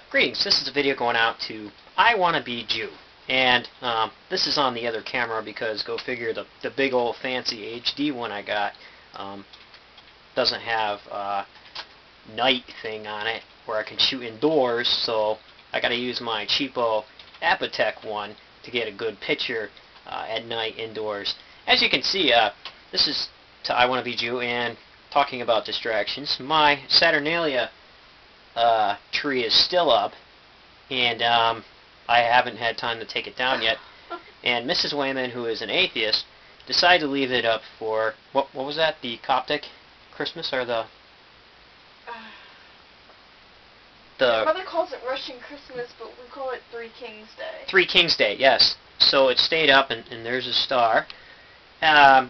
Greetings, this is a video going out to I Wanna Be Jew. And this is on the other camera because, go figure, the big old fancy HD one I got doesn't have night thing on it where I can shoot indoors, so I gotta use my cheapo Apotec one to get a good picture at night indoors. As you can see, this is to I Wanna Be Jew, and talking about distractions, my Saturnalia tree is still up, and I haven't had time to take it down yet. And Mrs. Wayman, who is an atheist, decided to leave it up for what was that? The Coptic Christmas, or the My mother calls it Russian Christmas, but we call it Three Kings Day. Three Kings Day, yes. So it stayed up, and there's a star.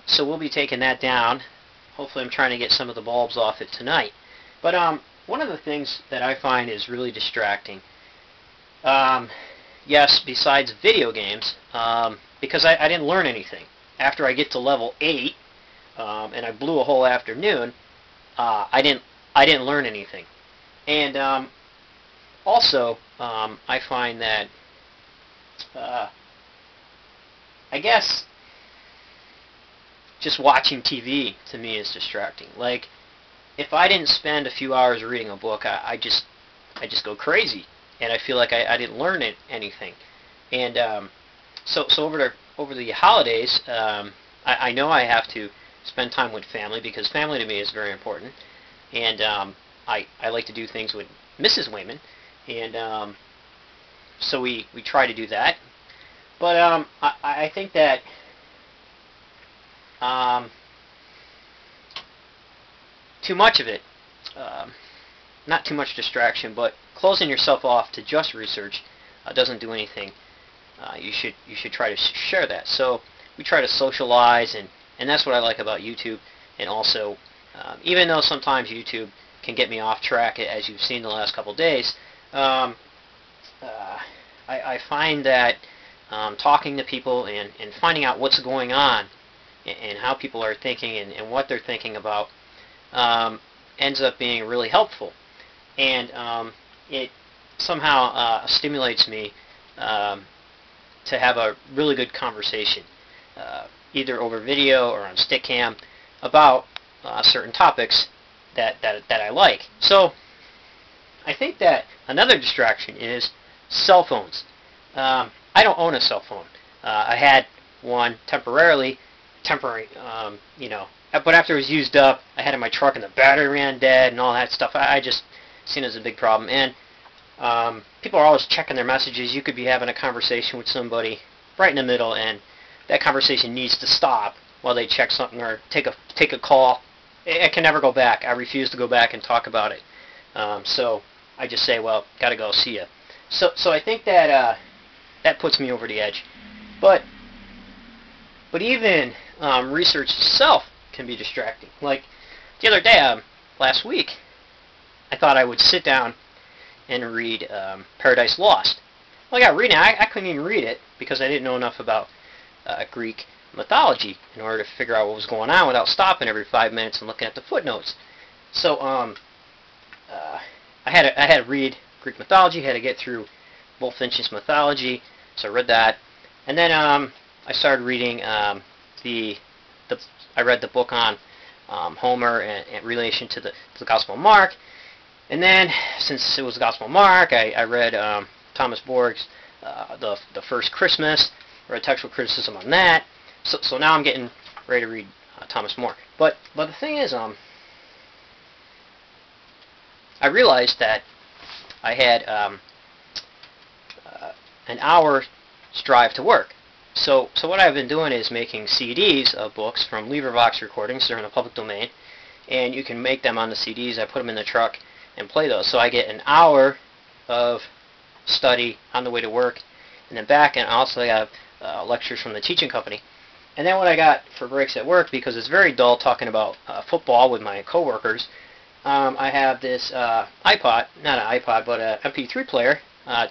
So we'll be taking that down. Hopefully, I'm trying to get some of the bulbs off it tonight. But one of the things that I find is really distracting, yes, besides video games, because I didn't learn anything. After I get to level 8, and I blew a whole afternoon, I didn't learn anything. And also, I find that, I guess, just watching TV to me is distracting. Like, if I didn't spend a few hours reading a book, I just go crazy, and I feel like I didn't learn anything. And so over the holidays, I know I have to spend time with family, because family to me is very important. And I like to do things with Mrs. Wayman, and so we try to do that. But I think that too much of it, not too much distraction, but closing yourself off to just research doesn't do anything. You should try to share that. So we try to socialize, and that's what I like about YouTube. And also, even though sometimes YouTube can get me off track, as you've seen the last couple days, I find that talking to people and finding out what's going on and how people are thinking and what they're thinking about ends up being really helpful. And it somehow stimulates me to have a really good conversation, either over video or on Stickcam, about certain topics that I like. So I think that another distraction is cell phones. I don't own a cell phone. I had one temporary, you know, but after it was used up, I had it in my truck and the battery ran dead and all that stuff. I just seen it as a big problem. And people are always checking their messages. You could be having a conversation with somebody right in the middle, and that conversation needs to stop while they check something or take a call. It can never go back. I refuse to go back and talk about it. So I just say, well, gotta go, see ya. So I think that that puts me over the edge. But even research itself can be distracting. Like the other day, last week, I thought I would sit down and read Paradise Lost. Well, I got reading. I couldn't even read it because I didn't know enough about Greek mythology in order to figure out what was going on without stopping every 5 minutes and looking at the footnotes. So I had to read Greek mythology. Had to get through Bullfinch's mythology. So I read that, and then I started reading I read the book on Homer and relation to the Gospel of Mark. And then, since it was the Gospel of Mark, I read Thomas Borg's the First Christmas, read textual criticism on that. So now I'm getting ready to read Thomas more. But the thing is, I realized that I had an hour's drive to work. So what I've been doing is making CDs of books from LibriVox recordings. They're in the public domain, and you can make them on the CDs. I put them in the truck and play those. So I get an hour of study on the way to work and then back, and also I have lectures from the teaching company. And then what I got for breaks at work, because it's very dull talking about football with my coworkers, I have this iPod, not an iPod, but an MP3 player,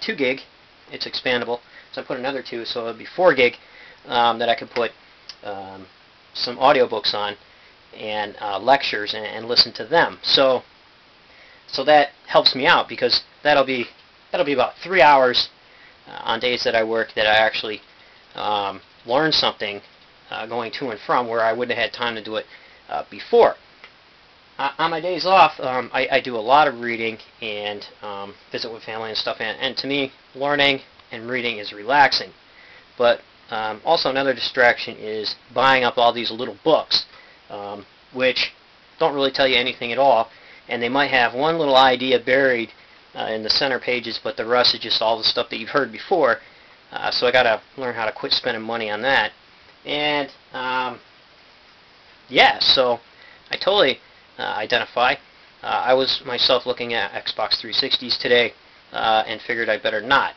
2 gig. It's expandable, so I put another 2, so it would be 4 gig that I could put some audiobooks on and lectures and listen to them. So that helps me out, because that'll be that'll be about 3 hours on days that I work that I actually learn something going to and from where I wouldn't have had time to do it before. On my days off, I do a lot of reading and visit with family and stuff, and to me, learning and reading is relaxing. But also another distraction is buying up all these little books, which don't really tell you anything at all, and they might have one little idea buried in the center pages, but the rest is just all the stuff that you've heard before. So I got to learn how to quit spending money on that. And yeah, so I totally identify. I was myself looking at Xbox 360s today and figured I better not.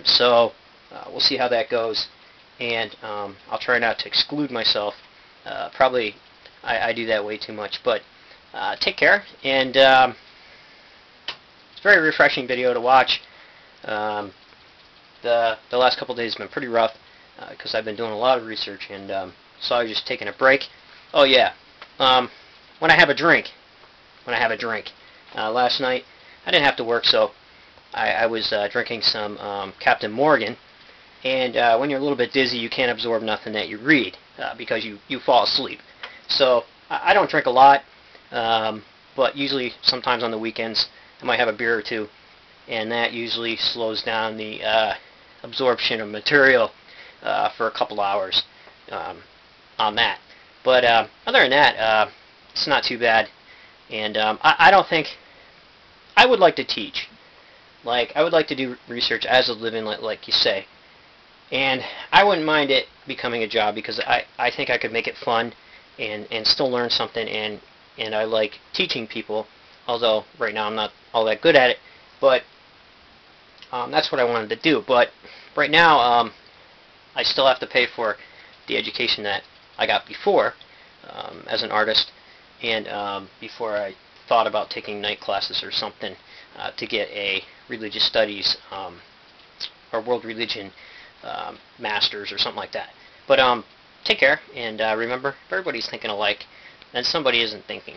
So we'll see how that goes, and I'll try not to exclude myself. Probably I do that way too much, but take care, and it's a very refreshing video to watch. The last couple days have been pretty rough because I've been doing a lot of research, and so I was just taking a break. Oh yeah, when I have a drink. Last night I didn't have to work, so I was drinking some Captain Morgan, and when you're a little bit dizzy, you can't absorb nothing that you read because you fall asleep. So I don't drink a lot, but usually sometimes on the weekends I might have a beer or two, and that usually slows down the absorption of material for a couple hours on that. But other than that, it's not too bad, and I don't think I would like to teach. Like, I would like to do research as a living, like you say, and I wouldn't mind it becoming a job because I think I could make it fun and still learn something, and I like teaching people, although right now I'm not all that good at it, but that's what I wanted to do. But right now I still have to pay for the education that I got before as an artist, and before I thought about taking night classes or something to get a religious studies or world religion masters or something like that. But take care, and remember, if everybody's thinking alike, then somebody isn't thinking.